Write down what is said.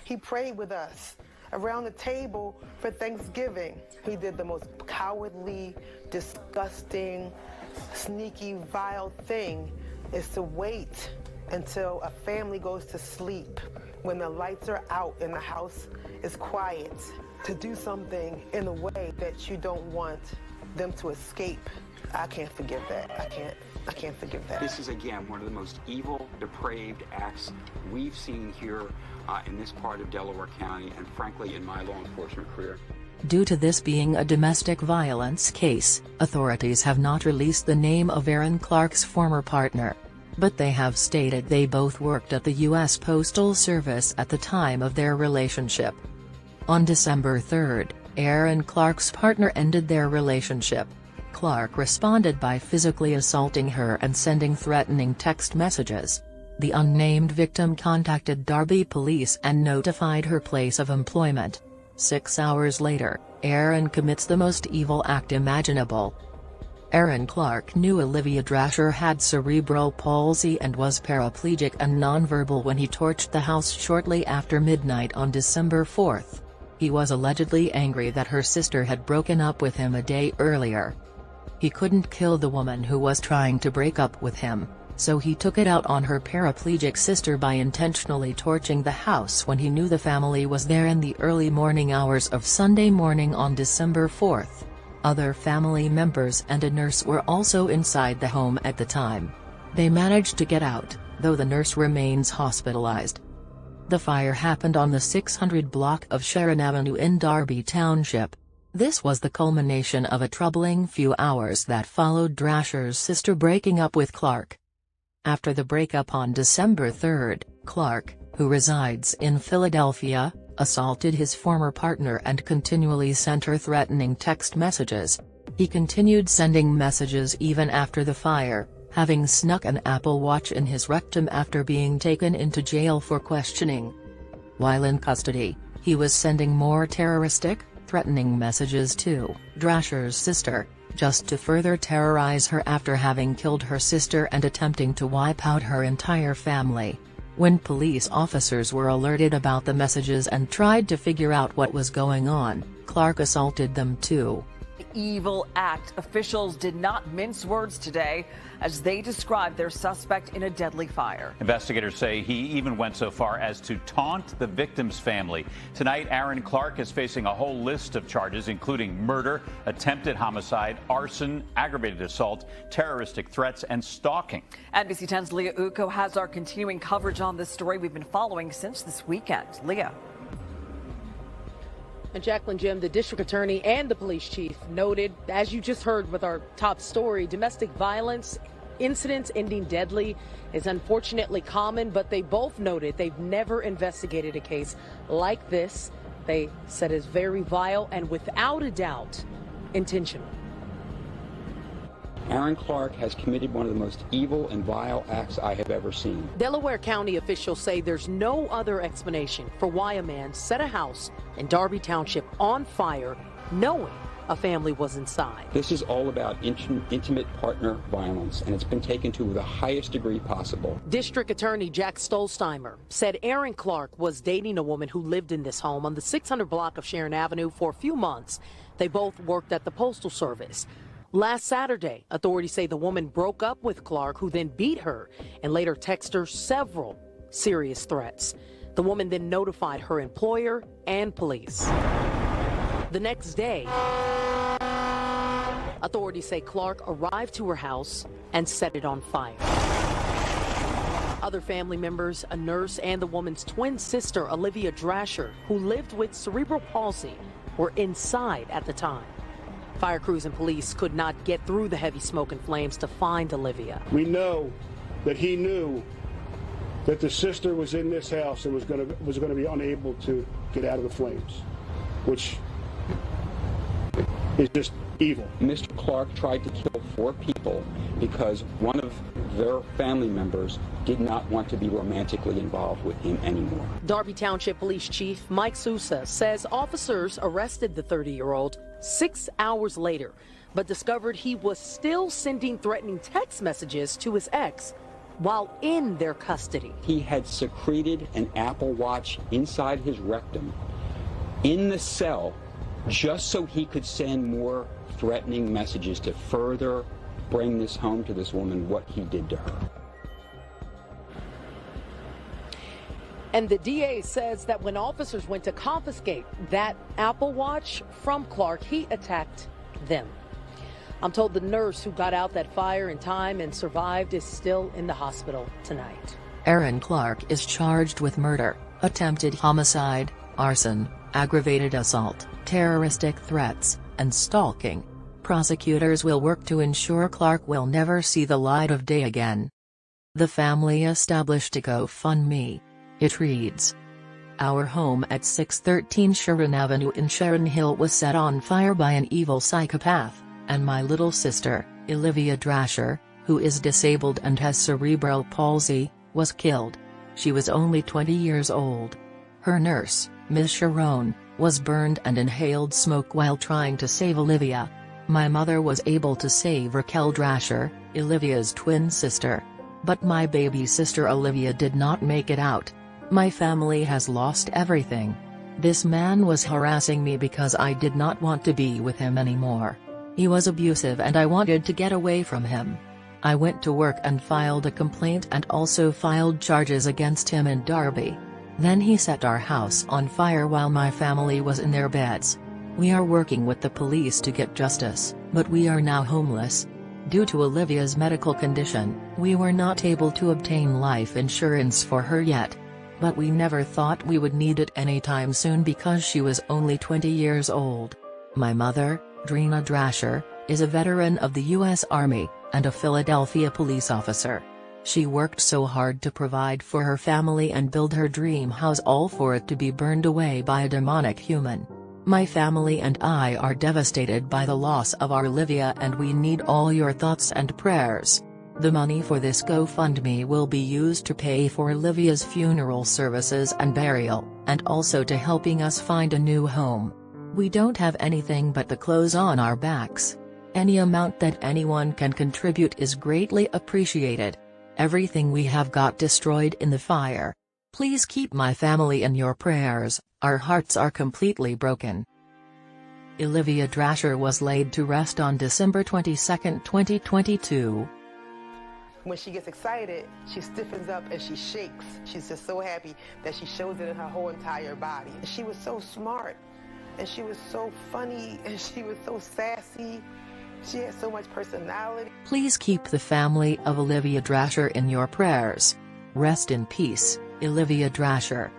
He prayed with us around the table for Thanksgiving. He did the most cowardly, disgusting, sneaky, vile thing is to wait until a family goes to sleep, when the lights are out and the house is quiet, to do something in a way that you don't want them to escape. I can't forgive that. I can't forgive that. This is, again, one of the most evil, depraved acts we've seen here in this part of Delaware County and, frankly, in my law enforcement career. Due to this being a domestic violence case, authorities have not released the name of Aron Clark's former partner. But they have stated they both worked at the U.S. Postal Service at the time of their relationship. On December 3, Aron Clark's partner ended their relationship. Clark responded by physically assaulting her and sending threatening text messages. The unnamed victim contacted Darby police and notified her place of employment. 6 hours later, Aron commits the most evil act imaginable. Aron Clark knew Olivia Drasher had cerebral palsy and was paraplegic and nonverbal when he torched the house shortly after midnight on December 4. He was allegedly angry that her sister had broken up with him a day earlier. He couldn't kill the woman who was trying to break up with him, so he took it out on her paraplegic sister by intentionally torching the house when he knew the family was there in the early morning hours of Sunday morning on December 4. Other family members and a nurse were also inside the home at the time. They managed to get out, though the nurse remains hospitalized. The fire happened on the 600 block of Sharon Avenue in Darby Township. This was the culmination of a troubling few hours that followed Drasher's sister breaking up with Clark. After the breakup on December 3, Clark, who resides in Philadelphia, assaulted his former partner and continually sent her threatening text messages. He continued sending messages even after the fire, having snuck an Apple Watch in his rectum after being taken into jail for questioning. While in custody, he was sending more terroristic, threatening messages to Drasher's sister, just to further terrorize her after having killed her sister and attempting to wipe out her entire family. When police officers were alerted about the messages and tried to figure out what was going on, Clark assaulted them too. Evil act. Officials did not mince words today as they described their suspect in a deadly fire. Investigators say he even went so far as to taunt the victim's family. Tonight, Aron Clark is facing a whole list of charges, including murder, attempted homicide, arson, aggravated assault, terroristic threats, and stalking. NBC 10's Leah Uko has our continuing coverage on this story we've been following since this weekend. Leah. And Jacqueline, Jim, the district attorney and the police chief noted, as you just heard with our top story, domestic violence incidents ending deadly is unfortunately common, but they both noted they've never investigated a case like this. They said is very vile and without a doubt intentional. Aron Clark has committed one of the most evil and vile acts I have ever seen. Delaware County officials say there's no other explanation for why a man set a house in Darby Township on fire, knowing a family was inside. This is all about intimate partner violence, and it's been taken to the highest degree possible. District Attorney Jack Stollsteimer said Aron Clark was dating a woman who lived in this home on the 600 block of Sharon Avenue for a few months. They both worked at the Postal Service. Last Saturday, authorities say the woman broke up with Clark, who then beat her and later texted her several serious threats. The woman then notified her employer and police. The next day, authorities say Clark arrived to her house and set it on fire. Other family members, a nurse, and the woman's twin sister, Olivia Drasher, who lived with cerebral palsy, were inside at the time. Fire crews and police could not get through the heavy smoke and flames to find Olivia. We know that he knew that the sister was in this house and was going to be unable to get out of the flames, which is just evil. Mr. Clark tried to kill 4 people because one of their family members did not want to be romantically involved with him anymore. Darby Township Police Chief Mike Sousa says officers arrested the 30-year-old 6 hours later, but discovered he was still sending threatening text messages to his ex while in their custody. He had secreted an Apple Watch inside his rectum in the cell just so he could send more threatening messages to further bring this home to this woman, what he did to her. And the DA says that when officers went to confiscate that Apple Watch from Clark, he attacked them. I'm told the nurse who got out that fire in time and survived is still in the hospital tonight. Aron Clark is charged with murder, attempted homicide, arson, aggravated assault, terroristic threats, and stalking. Prosecutors will work to ensure Clark will never see the light of day again. The family established a GoFundMe. It reads, "Our home at 613 Sharon Avenue in Sharon Hill was set on fire by an evil psychopath, and my little sister, Olivia Drasher, who is disabled and has cerebral palsy, was killed. She was only 20 years old. Her nurse, Ms. Sharon, was burned and inhaled smoke while trying to save Olivia. My mother was able to save Raquel Drasher, Olivia's twin sister. But my baby sister Olivia did not make it out. My family has lost everything. This man was harassing me because I did not want to be with him anymore. He was abusive and I wanted to get away from him. I went to work and filed a complaint and also filed charges against him in Derby. Then he set our house on fire while my family was in their beds. We are working with the police to get justice, but we are now homeless. Due to Olivia's medical condition, we were not able to obtain life insurance for her yet. But we never thought we would need it anytime soon because she was only 20 years old. My mother, Drina Drasher, is a veteran of the U.S. Army, and a Philadelphia police officer. She worked so hard to provide for her family and build her dream house, all for it to be burned away by a demonic human. My family and I are devastated by the loss of our Olivia and we need all your thoughts and prayers. The money for this GoFundMe will be used to pay for Olivia's funeral services and burial, and also to helping us find a new home. We don't have anything but the clothes on our backs. Any amount that anyone can contribute is greatly appreciated. Everything we have got destroyed in the fire. Please keep my family in your prayers, our hearts are completely broken." Olivia Drasher was laid to rest on December 22, 2022. When she gets excited, she stiffens up and she shakes. She's just so happy that she shows it in her whole entire body. She was so smart, and she was so funny, and she was so sassy. She had so much personality. Please keep the family of Olivia Drasher in your prayers. Rest in peace, Olivia Drasher.